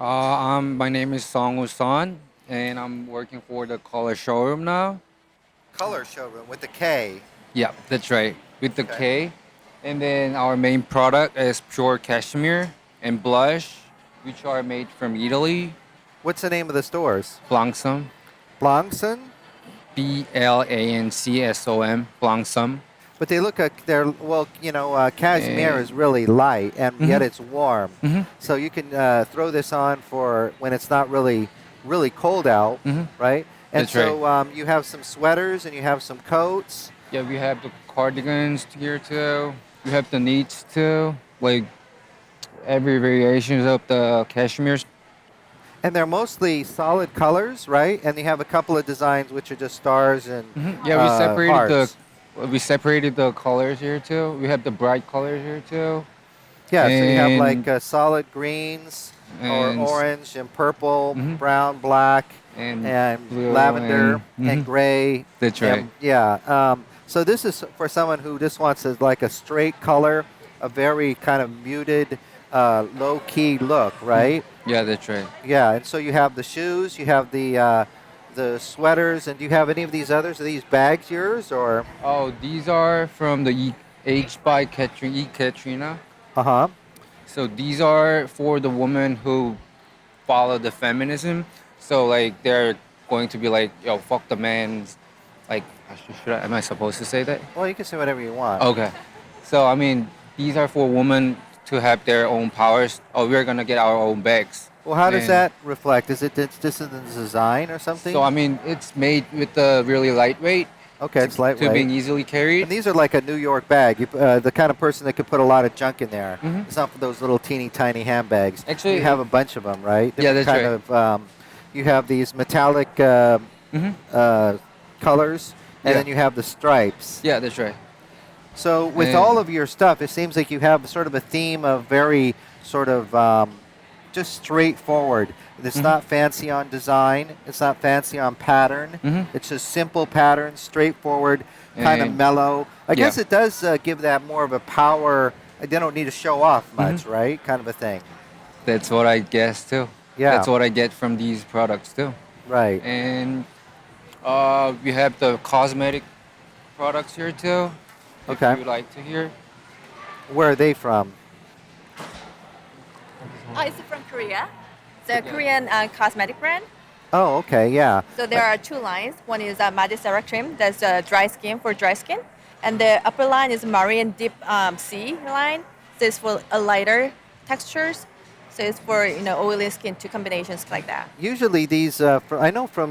My name is Song Usan, and I'm working for the color showroom now. Color showroom with the K. Yeah, that's right, with the Okay. K. And then our main product is pure cashmere and blush, which are made from Italy. What's the name of the stores? Blancsom, Blancson? Blancsom, Blancsom. But they look like they're, well, cashmere And is really light and yet mhm, it's warm. mhm, So you can throw this on for when it's not really cold out, mhm. right? And That's right. so you have some sweaters and you have some coats. Yeah, we have the cardigans here too. We have the knits too, like every variations of the cashmere. And they're mostly solid colors, right? And you have a couple of designs which are just stars and Yeah, hearts. we separated the colors here too. We have the bright colors here too, Yeah, so you have like and solid greens or and orange and purple, mhm, brown, black, and and blue lavender and gray. that's right. And yeah, so this is for someone who just wants like a straight color, a very kind of muted, low-key look, right? Yeah, that's right. Yeah, and so you have the shoes, you have the sweaters, and do you have any of these others? Are these bags yours or? Oh, these are from the H by Katrina. Uh-huh. So these are for the women who follow the feminism. So like they're going to be like, yo, fuck the man. Like, am I supposed to say that? Well, you can say whatever you want. Okay. So I mean, these are for women to have their own powers. Oh, we're gonna get our own bags. Well, how does And that reflect? Is it this is the design or something? so I mean, it's made with the really lightweight Okay, it's to lightweight. being easily carried. And these are like a New York bag. The kind of person that could put a lot of junk in there. Mhm. It's not for those little teeny tiny handbags. Actually, You have a bunch of them, right? yeah, Different that's kind right. of. You have these metallic Hmm. colors, and Yeah, then you have the stripes. yeah, that's right. So with all And of your stuff, it seems like you have sort of a theme of very sort of just straightforward. It's mhm, not fancy on design. It's not fancy on pattern. mhm. It's just simple patterns, straightforward, kind of And mellow. I yeah, guess it does give that more of a power. They don't need to show off hmm, much, right? Kind of a thing. that's what I guess too. Yeah, That's what I get from these products too. right. And we have the cosmetic products here too, if Okay. you like to hear. Where are they from? Oh, it's from Korea. It's a Yeah. Korean cosmetic brand. Oh, okay, yeah. So there are two lines. One is Madicera cream, that's dry skin for dry skin. And the upper line is Marine Deep Sea line. So it's for a lighter textures. So it's for oily skin to combinations like that. Usually these, I know from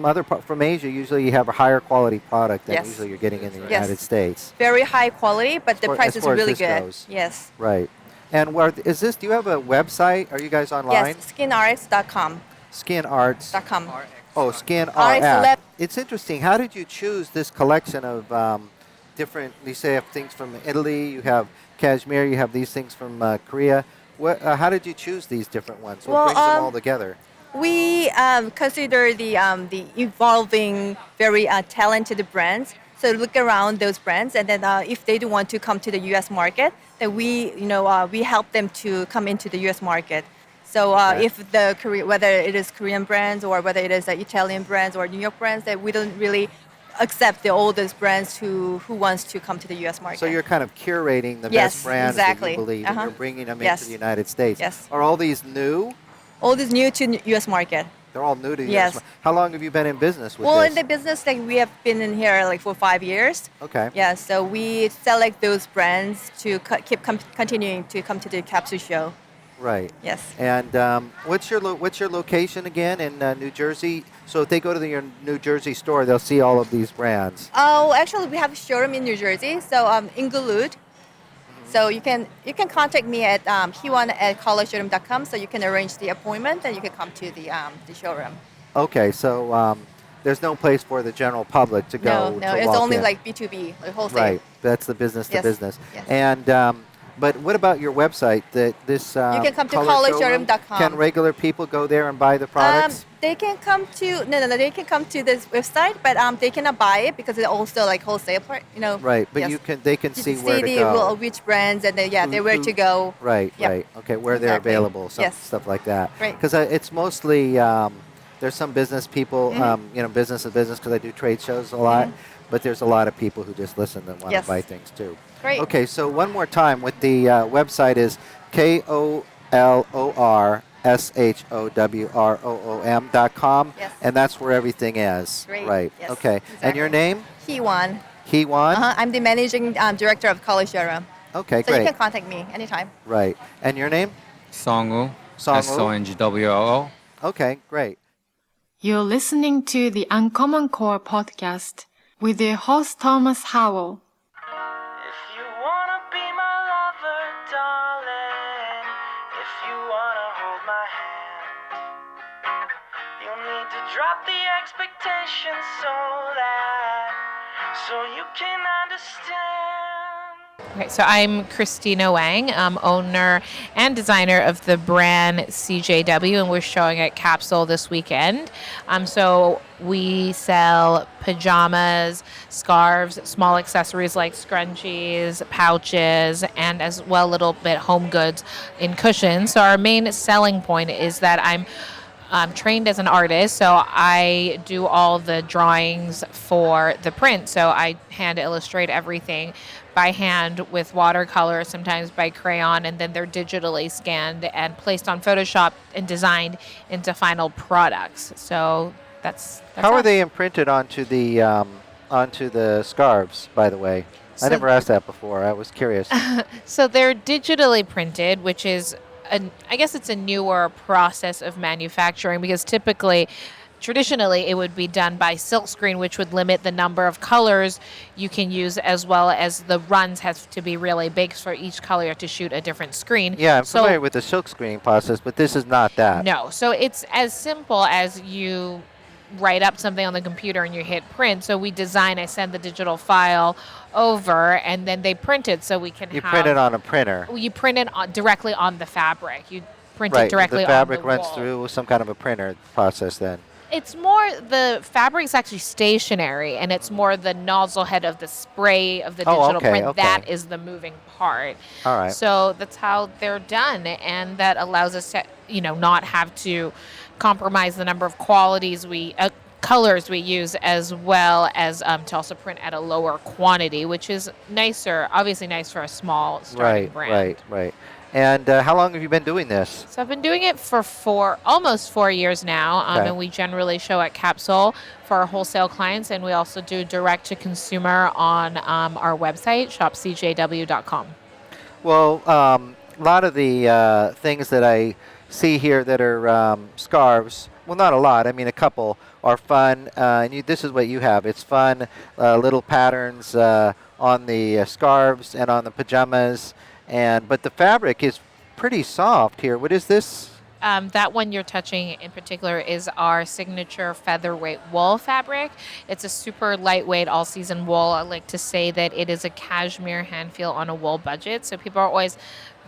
from Asia, usually you have a higher quality product than Yes. usually you're getting in the That's right. United States. Very high quality, but the price As is far as really this good. goes. Yes. Right. And where is this? Do you have a website? Are you guys online? Yes, skinrx.com. Skin Arts. .com. Oh, Skin RX RX. Lab. It's interesting. How did you choose this collection of different? You say you have things from Italy. You have cashmere. You have these things from Korea. How did you choose these different ones? What Well, brings them all together? We consider the evolving, very talented brands. So look around those brands, and then if they do want to come to the U.S. market, then we help them to come into the U.S. market. So Okay. if whether it is Korean brands or whether it is Italian brands or New York brands, that we don't really accept the oldest brands who wants to come to the U.S. market. So you're kind of curating the Yes, best brands that exactly. you believe, and Uh-huh. you're bringing them Yes. into the United States. Yes. Are all these new? All this new to U.S. market. They're all new to the Yes. US. How long have you been in business with Well, this? in the business, like we have been in here like for 5 years. Okay. Yeah, so we select those brands to continuing to come to the capsule show. Right. Yes. And what's your location again in New Jersey? So if they go to your New Jersey store, they'll see all of these brands. Oh, actually, we have a showroom in New Jersey, so Inglewood. So you can contact me at hiwan@colorshowroom.com, so you can arrange the appointment and you can come to the showroom. Okay, so there's no place for the general public to go. No, to it's walk only in. like B2B, like wholesale. Right. That's the business to Yes, business. yes. And But what about your website? That this You can come to color showroom? Can colorshowroom.com. regular people go there and buy the products? They can come to no. They can come to this website, but they cannot buy it because it's also like wholesale part. Right, but Yes. they can To see see where to the go. which brands and Who- where to who- go. Right, Yep. right. Okay, where they're Exactly. available, Yes. stuff like that. Right. Because it's mostly there's some business people, business to business because I do trade shows a lot. But there's a lot of people who just listen and want to Yes. buy things too. Great. Okay, so one more time, with the website is KOLORSHOWROOM.com, Yes. and that's where everything is. Great. Right. Yes. Okay. And your Exactly. name? He1. Hewan? I'm the managing director of Color Showroom. Okay, So you great. can contact me anytime. Right. And your name? Songu. Songu? SONGWOO. Okay, great. You're listening to the Uncommon Core podcast with your host Thomas Howell. If you wanna be my lover, darling, if you wanna hold my hand, you'll need to drop the expectations so you can understand. Okay, so I'm Christina Wang, owner and designer of the brand CJW, and we're showing at Capsule this weekend. So we sell pajamas, scarves, small accessories like scrunchies, pouches, and as well a little bit home goods in cushions. So our main selling point is that I'm trained as an artist, so I do all the drawings for the print. So I hand illustrate everything by hand with watercolor, sometimes by crayon, and then they're digitally scanned and placed on Photoshop and designed into final products. So that's How are us. they imprinted onto the scarves, by the way? I So- never asked that before. I was curious. So they're digitally printed, which is, I guess it's a newer process of manufacturing because traditionally, it would be done by silkscreen, which would limit the number of colors you can use, as well as the runs have to be really big for each color. You have to shoot a different screen. Yeah, I'm So- familiar with the silk screening process, but this is not that. No. So it's as simple as you write up something on the computer and you hit print. So I send the digital file over, and then they print it so we can You have... print it on a printer. You print it directly on the fabric. You print Right, it directly the fabric on the runs wall. through some kind of a printer process then. It's more, the fabric's actually stationary, and it's more the nozzle head of the spray of the Oh, digital okay, print. okay. That is the moving part. All right. So that's how they're done, and that allows us to, not have to compromise the number of colors we use, as well as to also print at a lower quantity, which is obviously nice for a small starting Right, brand. right. And how long have you been doing this? So I've been doing it for almost 4 years now, Okay. and we generally show at Capsule for our wholesale clients, and we also do direct to consumer on our website, shopcjw.com. Well, a lot of the things that I see here that are scarves, well, not a lot, I mean a couple, are fun. And this is what you have. It's fun, little patterns on the scarves and on the pajamas. But the fabric is pretty soft here. What is this? That one you're touching in particular is our signature featherweight wool fabric. It's a super lightweight all-season wool. I like to say that it is a cashmere hand feel on a wool budget. So people are always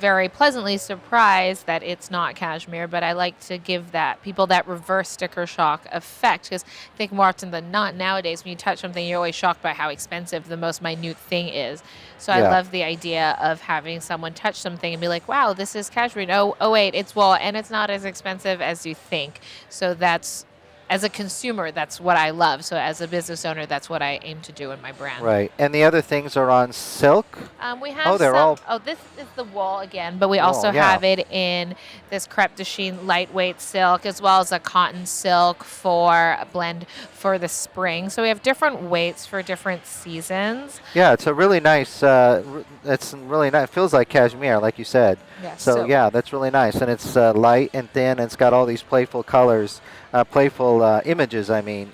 very pleasantly surprised that it's not cashmere, but I like to give people that reverse sticker shock effect, because I think more often than not nowadays when you touch something, you're always shocked by how expensive the most minute thing is. So I Yeah. love the idea of having someone touch something and be like, wow, this is cashmere. Oh wait, it's wool, and it's not as expensive as you think. So that's, as a consumer, that's what I love. So as a business owner, that's what I aim to do in my brand. Right. And the other things are on silk? We have Oh, they're all- this is the wool again, but we Wool, also yeah. have it in this crepe de chine lightweight silk, as well as a cotton silk for a blend for the spring. So we have different weights for different seasons. Yeah, it's a really nice, it's really nice. It feels like cashmere, like you said. Yeah, So yeah, that's really nice. And it's light and thin, and it's got all these playful colors, playful images, I mean.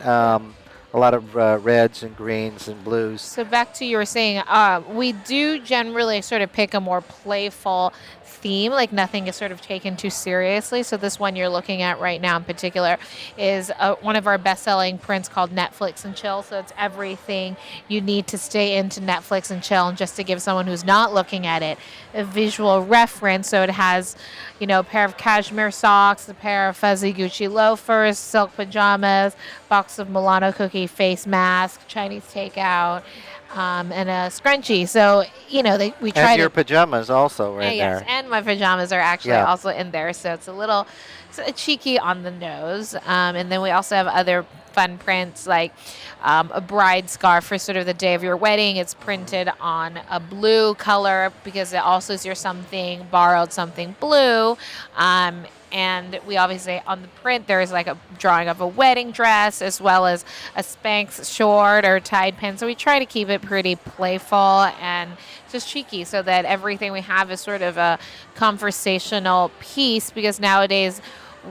A lot of reds and greens and blues. So back to you were saying, we do generally sort of pick a more playful theme, like nothing is sort of taken too seriously. So this one you're looking at right now in particular is one of our best-selling prints called Netflix and Chill. So it's everything you need to stay into Netflix and chill. And just to give someone who's not looking at it a visual reference, so it has, a pair of cashmere socks, a pair of fuzzy Gucci loafers, silk pajamas, box of Milano cookie face mask, Chinese takeout, and a scrunchie. So we try And your to. pajamas also right Yes, there. and my pajamas are actually Yeah. also in there, so it's a little cheeky on the nose. And then we also have other fun prints like a bride scarf for sort of the day of your wedding. It's printed on a blue color because it also is your something borrowed something blue. And we obviously on the print there's like a drawing of a wedding dress as well as a Spanx short or tied pin. So we try to keep it pretty playful and just cheeky so that everything we have is sort of a conversational piece, because nowadays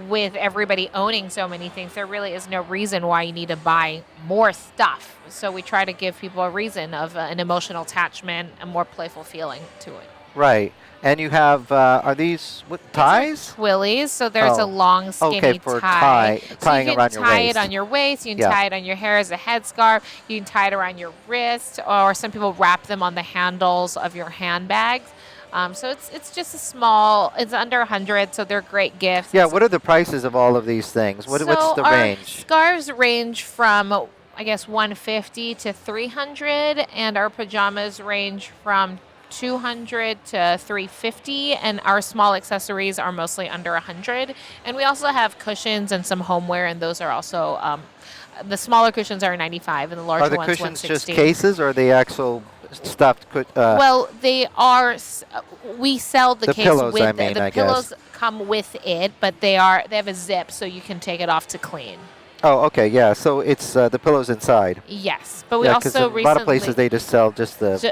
with everybody owning so many things, there really is no reason why you need to buy more stuff. So we try to give people a reason of an emotional attachment, a more playful feeling to it. Right. And you have, are these ties? Twillies, so there's a Oh. long skinny Okay, for tie. So tying you can around your tie waist. it on your waist, you can Yeah. tie it on your hair as a headscarf, you can tie it around your wrist, or some people wrap them on the handles of your handbags. So it's just a small, it's under 100, so they're great gifts. Yeah, what are the prices of all of these things? What's So the our range? scarves range from, I guess, 150 to 300, and our pajamas range from 200 to 350, and our small accessories are mostly under 100. And we also have cushions and some homeware, and those are also the smaller cushions are 95, and the larger Are the ones cushions just 160. cases, or are they actual stuffed? Well, they are. We sell the case pillows, with I mean, the I guess. pillows come with it, but they have a zip, so you can take it off to clean. Oh, okay, yeah. So it's the pillows inside. Yes, but we Yeah, because also a recently lot of places they just sell just the. ju-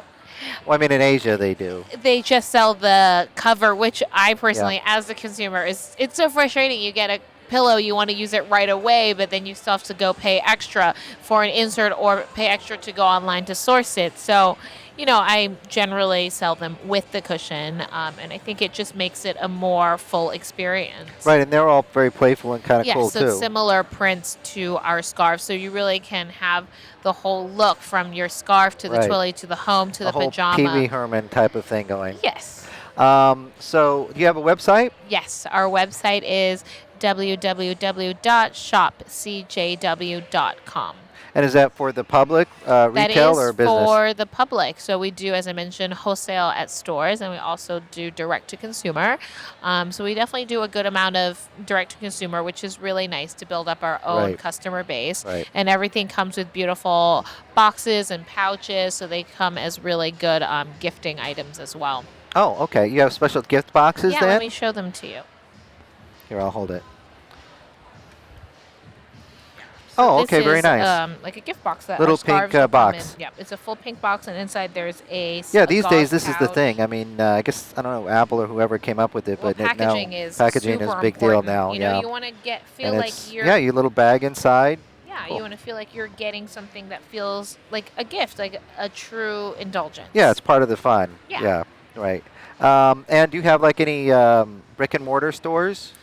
Well, I mean, in Asia they do. they just sell the cover, which I personally, as a consumer, it's so frustrating. You get a pillow, you want to use it right away, but then you still have to go pay extra for an insert or pay extra to go online to source it. So, I generally sell them with the cushion, and I think it just makes it a more full experience. Right, and they're all very playful and kind of Yes, cool so too. it's similar prints to our scarves, so you really can have the whole look from your scarf to the Right. twilly to the home to The the whole pajama. Pee Wee Herman type of thing going. Yes. So, do you have a website? Yes, our website is www.shopcjw.com. And is that for the public, That retail, is or business? for the public. So we do, as I mentioned, wholesale at stores, and we also do direct to consumer. So we definitely do a good amount of direct to consumer, which is really nice to build up our own Right. customer base. Right. And everything comes with beautiful boxes and pouches, so they come as really good gifting items as well. Oh, okay. You have special gift boxes Yeah, then? let me show them to you. Here, I'll hold it. Oh, okay, This very is, nice. like a gift box that Little our scarves pink, will come box. in. Yeah, it's a full pink box, and inside there's a Yeah, these days gauze this is the pouch. thing. I mean, I guess I don't know Apple or whoever came up with it, Well, but now packaging is packaging is super a big deal important. now. You yeah, know, you want to feel and like it's you're your little bag inside. yeah, Cool. you want to feel like you're getting something that feels like a gift, like a true indulgence. Yeah, it's part of the fun. Yeah. Right. And do you have like any brick and mortar stores?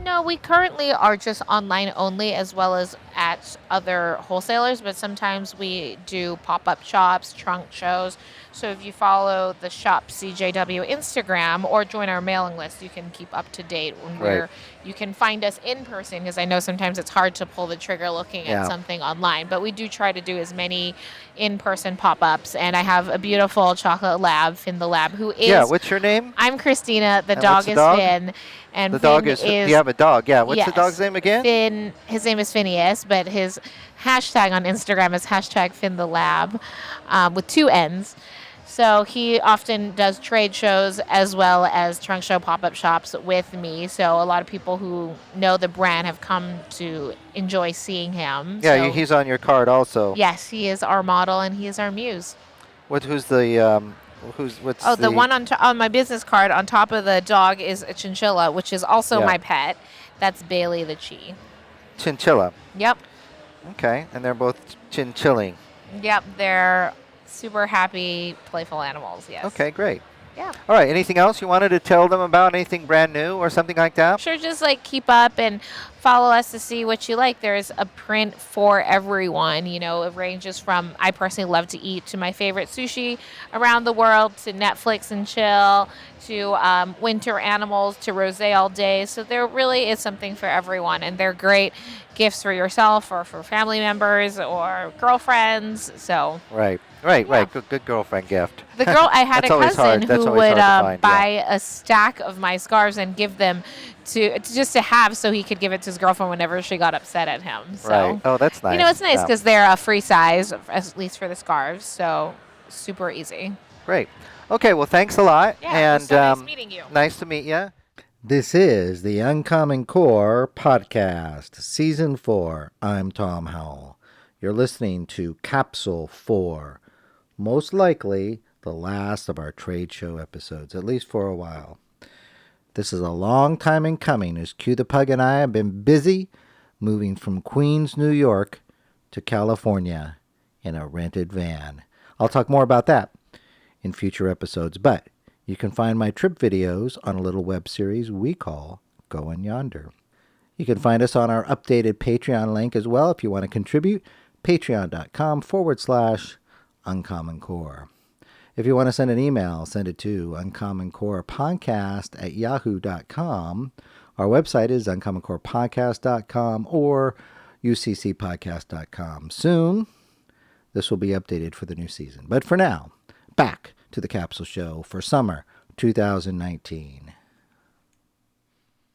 No, we currently are just online only, as well as at other wholesalers, but sometimes we do pop-up shops, trunk shows. So if you follow the Shop CJW Instagram or join our mailing list, you can keep up to date when Right. you can find us in person, because I know sometimes it's hard to pull the trigger looking Yeah. at something online, but we do try to do as many in-person pop-ups. And I have a beautiful chocolate lab, Finn the Lab, who is Yeah. What's your name? I'm Christina. The And dog what's the is dog? Finn, and The Finn dog is. You have a dog. Yeah. What's the yes, dog's name again? Finn. His name is Phineas, but his hashtag on Instagram is hashtag Finn the Lab, with 2 N's. So he often does trade shows as well as trunk show pop-up shops with me. So a lot of people who know the brand have come to enjoy seeing him. Yeah, So he's on your card also. yes, he is our model and he is our muse. Who's the what's Oh, the one on my business card on top of the dog is a chinchilla, which is also Yeah. my pet. That's Bailey the Chi. Chinchilla. Yep. Okay, and they're both chinchilling. Yep, they're super happy, playful animals, yes. Okay, great. Yeah. All right. Anything else you wanted to tell them about? Anything brand new or something like that? Sure, just like keep up and follow us to see what you like. There's a print for everyone. You know, it ranges from I personally love to eat to my favorite sushi around the world to Netflix and chill to winter animals to rosé all day. So there really is something for everyone, and they're great gifts for yourself or for family members or girlfriends. So Right. Yeah. Good girlfriend gift. the girl, I had That's a always hard. cousin That's who always would hard to find, yeah. buy a stack of my scarves and give them to just to have, so he could give it to his girlfriend whenever she got upset at him. So Right. Oh, that's nice. you know, it's nice Yeah. because they're a free size, at least for the scarves. So super easy. Great. Okay. Well, thanks a lot. Yeah, it and was so nice meeting you. Nice to meet you. This is the Uncommon Core podcast, Season 4. I'm Tom Howell. You're listening to Capsule 4, most likely the last of our trade show episodes, at least for a while. This is a long time in coming, as Q the Pug and I have been busy moving from Queens, New York to California in a rented van. I'll talk more about that in future episodes, but you can find my trip videos on a little web series we call Going Yonder. You can find us on our updated Patreon link as well if you want to contribute, patreon.com/UnCommonCore. If you want to send an email, send it to uncommoncorepodcast@yahoo.com. Our website is uncommoncorepodcast.com or uccpodcast.com. Soon, this will be updated for the new season. But for now, back to the Capsule Show for summer 2019.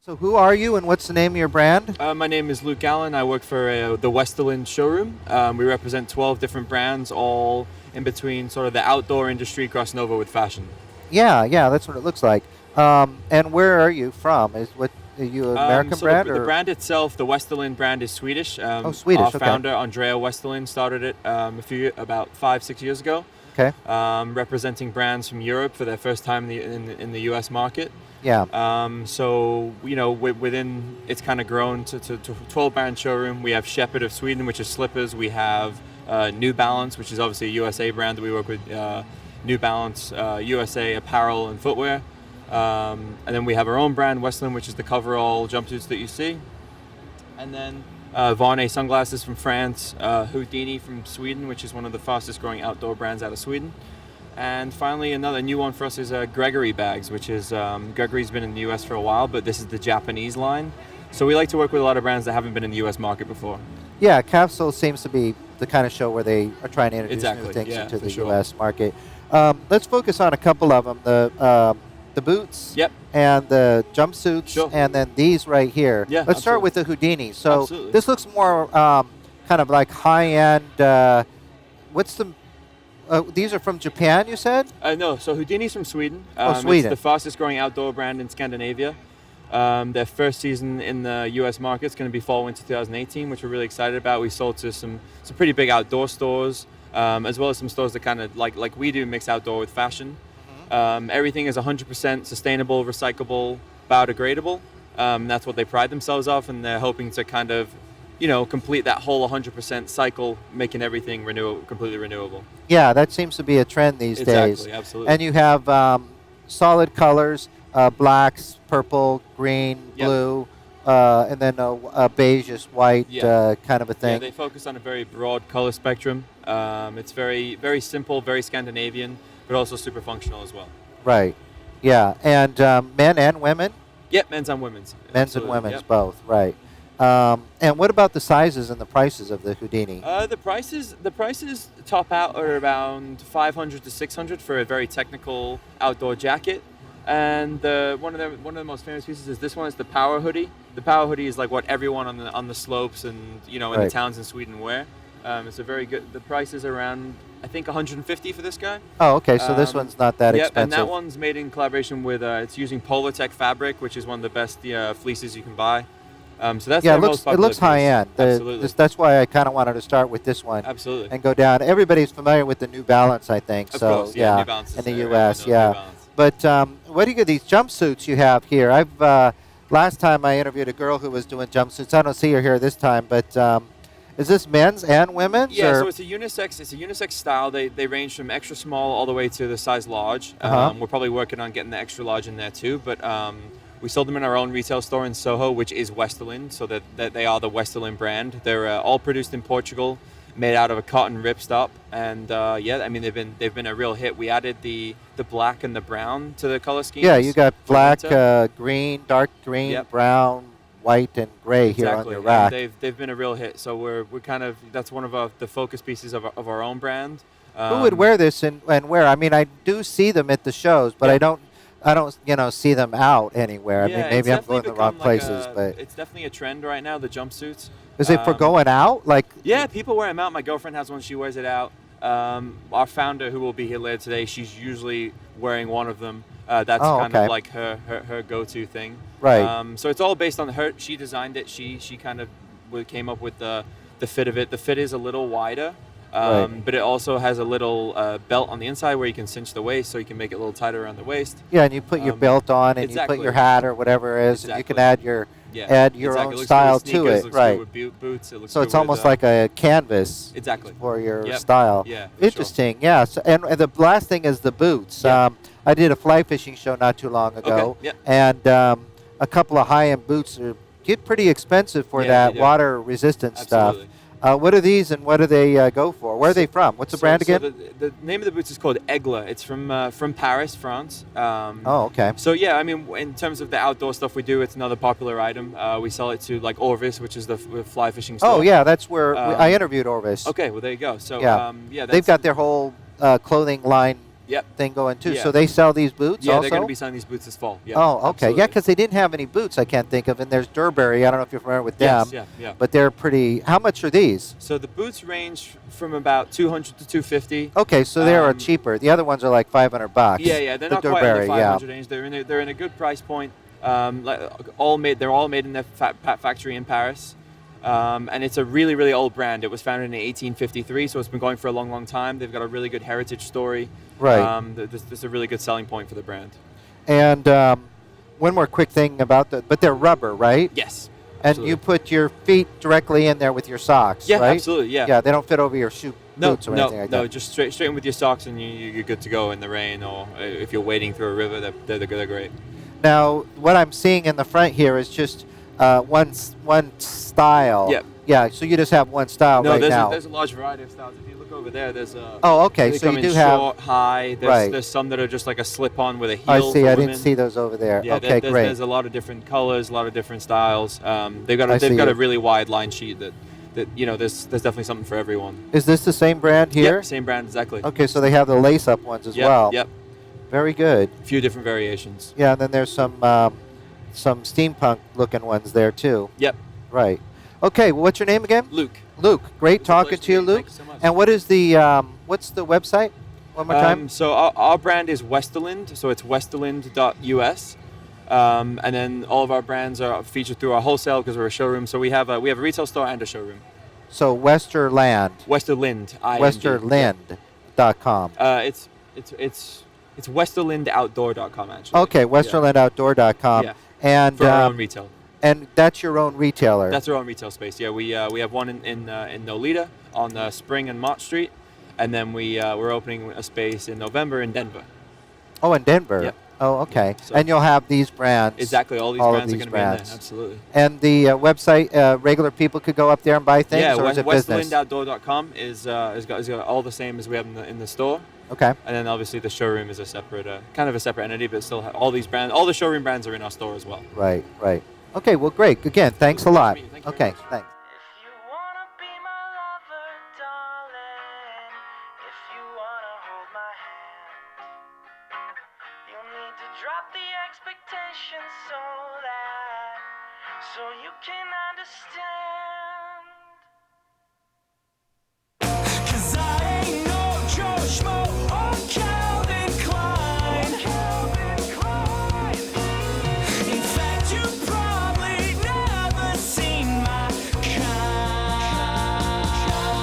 So who are you and what's the name of your brand? My name is Luke Allen. I work for the Westerland showroom. We represent 12 different brands, all in between sort of the outdoor industry crossing over with fashion. Yeah, that's what it looks like. And where are you from? Are you an American So brand? the brand itself, the Westerland brand, is Swedish. Swedish, Our okay. founder, Andrea Westerland, started it about 5-6 years ago. Okay. Representing brands from Europe for their first time in the U.S. market. Yeah. So, you know, within, it's kind of grown to 12-brand showroom. We have Shepherd of Sweden, which is slippers. We have New Balance, which is obviously a USA brand that we work with. New Balance, USA apparel and footwear. And then we have our own brand, Westland, which is the coverall jumpsuits that you see. And then Varney sunglasses from France, Houdini from Sweden, which is one of the fastest growing outdoor brands out of Sweden. And finally, another new one for us is Gregory bags, which is Gregory's been in the US for a while, but this is the Japanese line. So we like to work with a lot of brands that haven't been in the US market before. Yeah, Capsule seems to be the kind of show where they are trying to introduce new Exactly, things yeah, into for the sure. U.S. market. Let's focus on a couple of them. The boots Yep. and the jumpsuits, Sure. and then these right here. Yeah, Let's start absolutely. with the Houdini. So Absolutely. this looks more kind of like high-end. What's the... these are from Japan, you said? No, so Houdini's from Sweden. Sweden. It's the fastest growing outdoor brand in Scandinavia. Their first season in the US market is going to be fall winter 2018, which we're really excited about. We sold to some pretty big outdoor stores, as well as some stores that kind of like we do mix outdoor with fashion. Everything is 100% sustainable, recyclable, biodegradable. That's what they pride themselves off, and they're hoping to kind of, you know, complete that whole 100% cycle, making everything completely renewable. Yeah, that seems to be a trend these days. Exactly, absolutely. And you have solid colors, blacks, purple, green, Yep. blue, and then a beigeish white Yeah. kind of a Yeah, thing. they focus on a very broad color spectrum. It's very, very simple, very Scandinavian, but also super functional as well. Right. Yeah, and men and women? Yep, men's and women's. Men's and Absolutely, women's, yep. both, right. And what about the sizes and the prices of the Houdini? The prices top out are around 500 to 600 for a very technical outdoor jacket. And one of the most famous pieces is this one. Is the Power Hoodie. The Power Hoodie is like what everyone on the slopes and, you know, in Right. the towns in Sweden wear. It's a very good. The price is around, I think, 150 for this guy. Oh, okay, so this one's not that Yep, expensive. and that one's made in collaboration with. It's using Polartec fabric, which is one of the best fleeces you can buy. So that's Yeah, their it most looks popular piece. high end. Absolutely. That's why I kind of wanted to start with this one Absolutely. and go down. Everybody's familiar with the New Balance, I think. Of So course, yeah, New Balance is in the there, U.S. everyone knows New Yeah. Balance. But what do you get these jumpsuits you have here? I've last time I interviewed a girl who was doing jumpsuits. I don't see her here this time, but Is this men's and women's? Yeah, or? so it's a unisex style. They range from extra small all the way to the size large. Uh-huh. We're probably working on getting the extra large in there too, but we sold them in our own retail store in Soho, which is Westerland, so that they are the Westerland brand. They're all produced in Portugal, made out of a cotton ripstop, and I mean they've been a real hit. We added the black and the brown to the color scheme. Yeah, you got black, green, dark green, Yep. brown, white, and gray here on Exactly. your rack. And they've been a real hit. So we're kind of, that's one of the focus pieces of our own brand. Who would wear this and where? I mean, I do see them at the shows, but Yeah. I don't see them out anywhere. I Yeah, mean, it's maybe I'm definitely going the wrong become like places, but it's definitely a trend right now. The jumpsuits. is it for going out? Like, Yeah, people wear them out. My girlfriend has one. She wears it out. Our founder, who will be here later today, she's usually wearing one of them. That's kind okay. of like her go-to thing. Right. So it's all based on her. She designed it. She kind of came up with the fit of it. The fit is a little wider. Right. But it also has a little belt on the inside where you can cinch the waist, so you can make it a little tighter around the waist. yeah, and you put your belt on, and you exactly. put your hat or whatever it is, and you can add your Yeah, add your exactly. own It looks style good with to sneakers, it, looks right? good with boots. It looks So good it's with, almost like a canvas exactly for your Yep. style. Yeah, for Interesting. Yeah. So, and the last thing is the boots. Yeah. I did a fly fishing show not too long ago, Okay, yeah. and a couple of high-end boots get pretty expensive for Yeah, that they do. water-resistant stuff. Absolutely. What are these, and what do they go for? Where are they from? What's the brand again? So the name of the boots is called Aigle. It's from Paris, France. Oh, okay. So yeah, I mean, in terms of the outdoor stuff we do, it's another popular item. We sell it to like Orvis, which is the fly fishing store. Oh, yeah, that's where Um, I interviewed Orvis. Okay, well there you go. So Yeah. yeah, They've got their whole clothing line Yep. thing going too. Yeah. So they sell these boots Yeah, also? they're going to be selling these boots this fall. Yeah, Oh, okay. Yeah, absolutely. because they didn't have any boots I can't think of. And there's Durberry. I don't know if you're familiar with them. Yes, yeah. But they're pretty. How much are these? So the boots range from about 200 to 250. Okay, so they are cheaper. The other ones are like $500. Yeah, they're the not quite in the Durberry, 500 range. They're in a good price point. They're all made in their factory in Paris. And it's a really, really old brand. It was founded in 1853, so it's been going for a long, long time. They've got a really good heritage story. Right. This is a really good selling point for the brand. And one more quick thing about but they're rubber, right? Yes. And absolutely. you put your feet directly in there with your socks, Yeah, right? absolutely. Yeah. Yeah, they don't fit over your boots or no, anything like that. just straight in with your socks, and you're good to go in the rain, or if you're wading through a river, they're great. Now, what I'm seeing in the front here is just one style. Yep. Yeah, so you just have one style right now. There's a large variety of styles. If you look over there, there's a. Oh, okay. They So come you in do have. short, high. Right. There's some that are just like a slip-on with a heel. I see. for I women. didn't see those over there. Yeah, okay, great. There's a lot of different colors, a lot of different styles. They've got I see a it. really wide line sheet that there's definitely something for everyone. Is this the same brand here? Yep, same brand exactly. Okay, so they have the lace-up ones as Yep, well. Yep. Very good. A few different variations. Yeah, and then there's some steampunk-looking ones there too. Yep. Right. Okay. Well, what's your name again? Luke. Luke. Great It's a talking pleasure to you, to meet you. Luke. Thank you so much. And what is the what's the website? One more time. So our brand is Westerland, so it's westerland.us. And then all of our brands are featured through our wholesale because we're a showroom. So we have a retail store and a showroom. So Westerland. Westerland. Westerland.com. It's westerlandoutdoor.com actually. Okay, westerlandoutdoor.com. Yeah. And For our own retail. and that's your own retailer. That's our own retail space. Yeah, we have one in Nolita on Spring and Mott Street, and then we're opening a space in November in Denver. Oh, in Denver. Yep. Oh, okay. So- and you'll have these brands. Exactly, all these of brands are these going to be in brands. there. Absolutely. And the website, regular people could go up there and buy things, Yeah, or is it business? westerlandoutdoor.com is got all the same as we have in the store. Okay. And then obviously the showroom is a separate, kind of a separate entity, but still all these brands, all the showroom brands are in our store as well. Right. Right. Okay. Well, great. Again, thanks a lot. Thank you very Okay. much. Thanks. If you wanna be my lover, darling, if you wanna hold my hand, you'll need to drop the expectations so you can understand. 'Cause I ain't no Joe Schmo or Calvin Klein. In fact, you've probably never seen my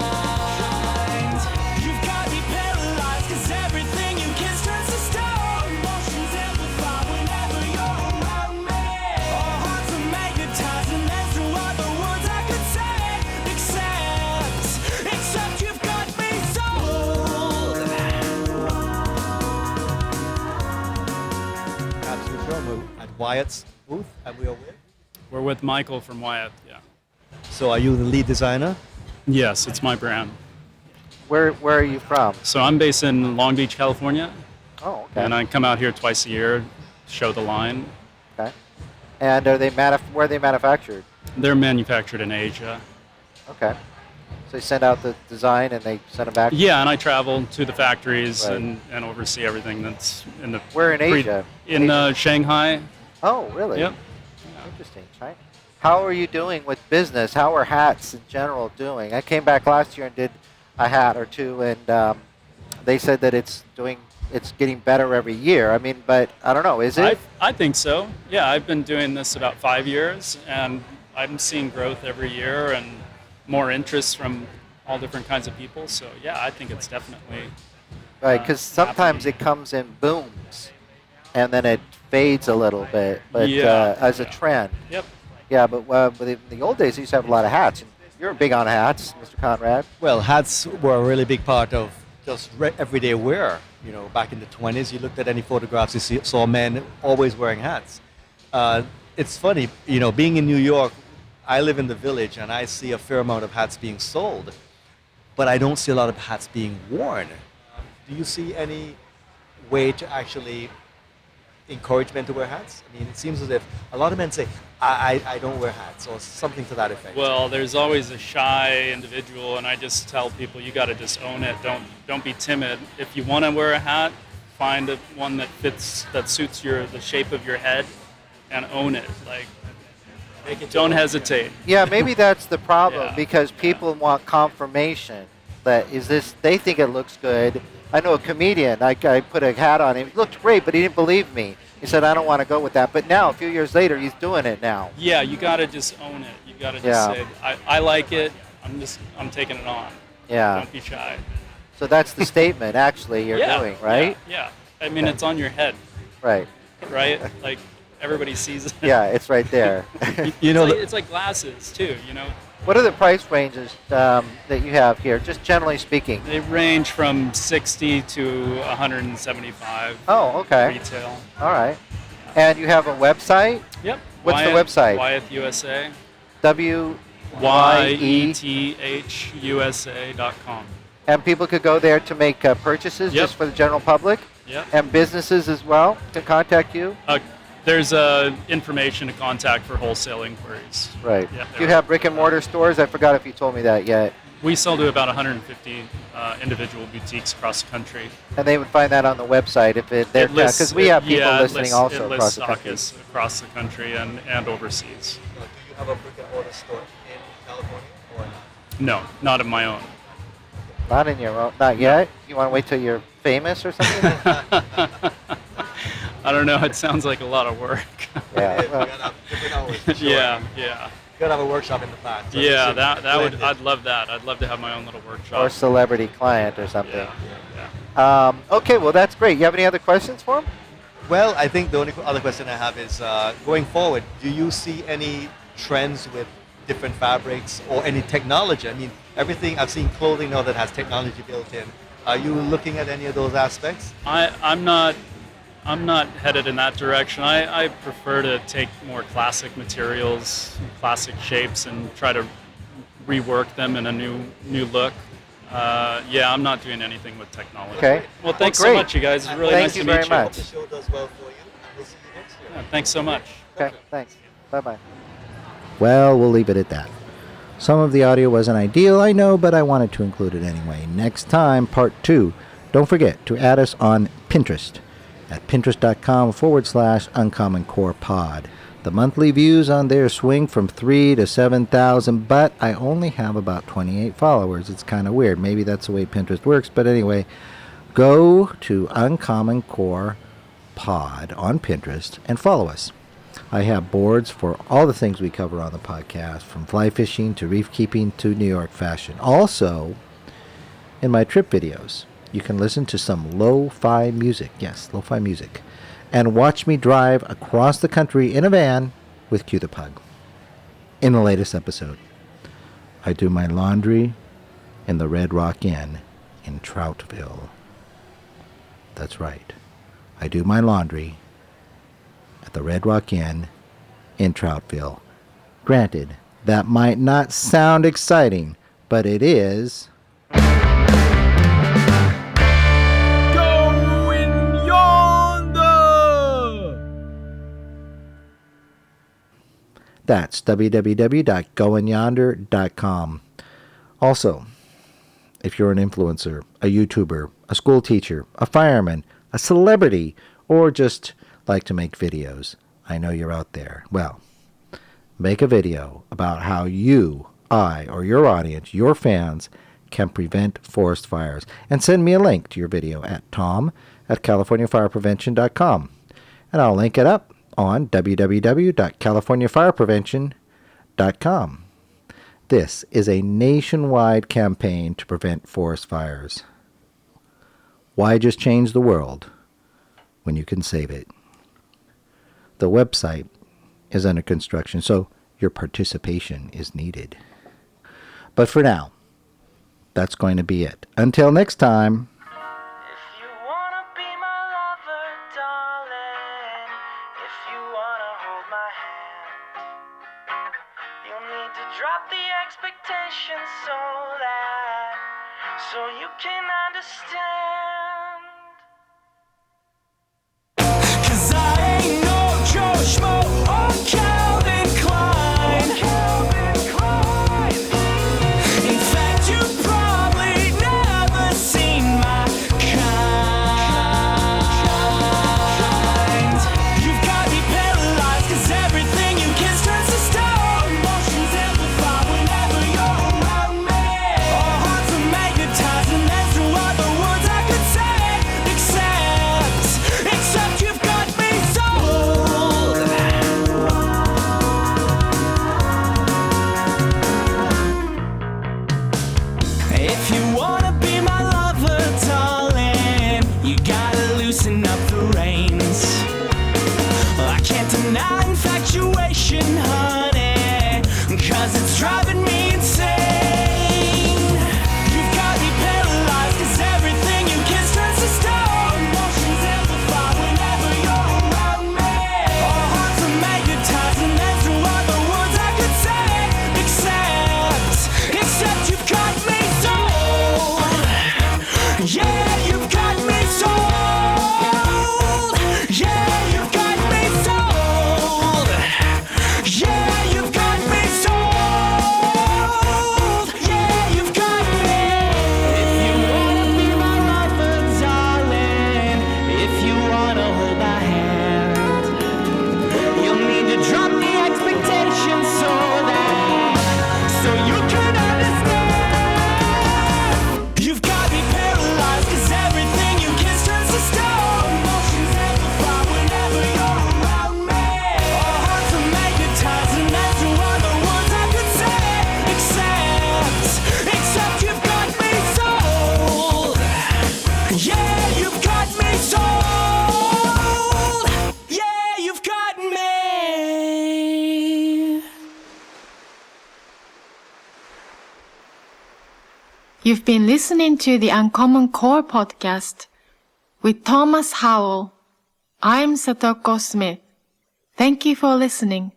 kind. You've got me paralyzed 'cause everything you kiss turns to stone. Emotions amplify whenever you're around me. Our hearts are magnetized and then throughout the woods I Wyatt's booth, and we are with. We're with Michael from Wyatt, yeah. So are you the lead designer? Yes, it's my brand. Where are you from? So I'm based in Long Beach, California, Oh, okay. and I come out here twice a year, show the line. Okay. And are they where are they manufactured? They're manufactured in Asia. Okay. So they send out the design and they send them back? Yeah, and I travel to the factories Right. and oversee everything that's in the... Where in Asia? In Asia. Shanghai. Oh, really? Yep. Interesting. Right. How are you doing with business? How are hats in general doing? I came back last year and did a hat or two, and they said that it's getting better every year. I mean, but I don't know. Is it? I think so. Yeah, I've been doing this about 5 years, and I'm seeing growth every year and more interest from all different kinds of people. So yeah, I think it's definitely Right, because sometimes happening. it comes in booms, and then it fades a little bit, but Yeah, as a yeah. trend. Yep. Yeah, but in the old days, they used to have a lot of hats. You're big on hats, Mr. Conrad. Well, hats were a really big part of just everyday wear. You know, back in the 20s, you looked at any photographs, you saw men always wearing hats. It's funny, you know, being in New York, I live in the Village, and I see a fair amount of hats being sold, but I don't see a lot of hats being worn. Do you see any way to actually encourage men to wear hats? I mean, it seems as if a lot of men say, I don't wear hats, or something to that effect. Well, there's always a shy individual, and I just tell people you got to just own it. Don't be timid. If you want to wear a hat, find one that fits, that suits the shape of your head, and own it. Like, don't hesitate. Yeah, maybe that's the problem Yeah, because people want confirmation that they think it looks good. I know a comedian, I put a hat on him, it looked great, but he didn't believe me. He said, I don't want to go with that. But now, a few years later, he's doing it now. Yeah, you got to just own it. You got to just Yeah. say, I like it. I'm taking it on. Yeah. Don't be shy. So that's the statement, actually, you're doing, right? Yeah. I mean, it's on your head, Right. right? Like, everybody sees it. Yeah, it's right there. You know, it's like glasses, too, you know? What are the price ranges that you have here, just generally speaking? They range from 60 to 175 Oh, okay. retail. All right. And you have a website? Yep. What's the website? Wyeth USA. WYETHUSA.com. And people could go there to make purchases Yep. just for the general public? Yep. And businesses as well can contact you? There's information to contact for wholesale inquiries. Right. Yeah, Do you have brick and mortar stores? I forgot if you told me that yet. We sell to about 150 individual boutiques across the country. And they would find that on the website if because we have people listening also it across lists the country. stockists across the country and overseas. do you have a brick and mortar store in California or not? No, not of my own. Not in your own, not yet? You want to wait till you're famous or something? I don't know. It sounds like a lot of work. Yeah. You gotta have different hours, for sure. Yeah. You gotta have a workshop in the plant. so Yeah, you should that blend would. it. I'd love that. I'd love to have my own little workshop. Or celebrity client or something. Yeah. Okay, well, that's great. You have any other questions for him? Well, I think the only other question I have is going forward, do you see any trends with different fabrics or any technology? I mean, everything I've seen clothing now that has technology built in. Are you looking at any of those aspects? I'm not headed in that direction. I prefer to take more classic materials, classic shapes, and try to rework them in a new look. Yeah, I'm not doing anything with technology. Okay. Well, thanks so great. much, you guys. It's really Thank nice you to meet very you. much. The show does well for you, and we'll see you next year. Yeah, thanks so much. Okay, thanks. Bye-bye. Well, we'll leave it at that. Some of the audio wasn't ideal, I know, but I wanted to include it anyway. Next time, part 2. Don't forget to add us on Pinterest at pinterest.com/UncommonCore pod. The monthly views on there swing from 3 to 7,000, but I only have about 28 followers. It's kind of weird. Maybe that's the way Pinterest works, but anyway, go to UnCommonCore pod on Pinterest and follow us. I have boards for all the things we cover on the podcast, from fly fishing to reef keeping to New York fashion. Also, in my trip videos, you can listen to some lo-fi music. Yes, lo-fi music. And watch me drive across the country in a van with Q the Pug. In the latest episode, I do my laundry in the Red Rock Inn in Troutville. That's right. I do my laundry at the Red Rock Inn in Troutville. Granted, that might not sound exciting, but it is. Going yonder! That's www.goingyonder.com. Also, if you're an influencer, a YouTuber, a school teacher, a fireman, a celebrity, or just like to make videos, I know you're out there. Well, make a video about how you, I, or your audience, your fans, can prevent forest fires. And send me a link to your video at tom@californiafireprevention.com. And I'll link it up on www.californiafireprevention.com. This is a nationwide campaign to prevent forest fires. Why just change the world when you can save it? The website is under construction, so your participation is needed. But for now, that's going to be it. Until next time. If you wanna be my lover, darling, if you wanna hold my hand, you'll need to drop the expectations so you can understand. 'Cause I ain't no Joe Schmo or Calvin Klein. In fact, you've probably never seen my kind. You've got me paralyzed 'cause everything you kiss turns to stone. Emotions amplify whenever you're around me. Our hearts are magnetized and there's no other words I could say except you've got me sold. If you wanna be my lover, darling, you gotta loosen up the reins. I can't deny infatuation, honey, 'cause it's driving me insane. You've got me paralyzed 'cause everything you kiss turns to stone. Emotions amplify whenever you're around me. Our hearts are magnetized and there's no other words I could say except you've got me sold. Yeah, you've got me sold. Yeah, you've got me sold. Yeah, you've got me sold. Yeah, you've got me. If you wanna be my lover, darling, if you wanna hold my hand, you'll need to drop the expectations so you can understand. You've got me paralyzed 'cause everything you kiss turns to stone. Emotions amplify whenever you're around me. Our hearts are magnetized and there's no other words I could say except you've got me sold. Yeah, you've got me sold. Yeah, you've got me. You've been listening to the Uncommon Core podcast with Thomas Howell. I'm Satoko Smith. Thank you for listening.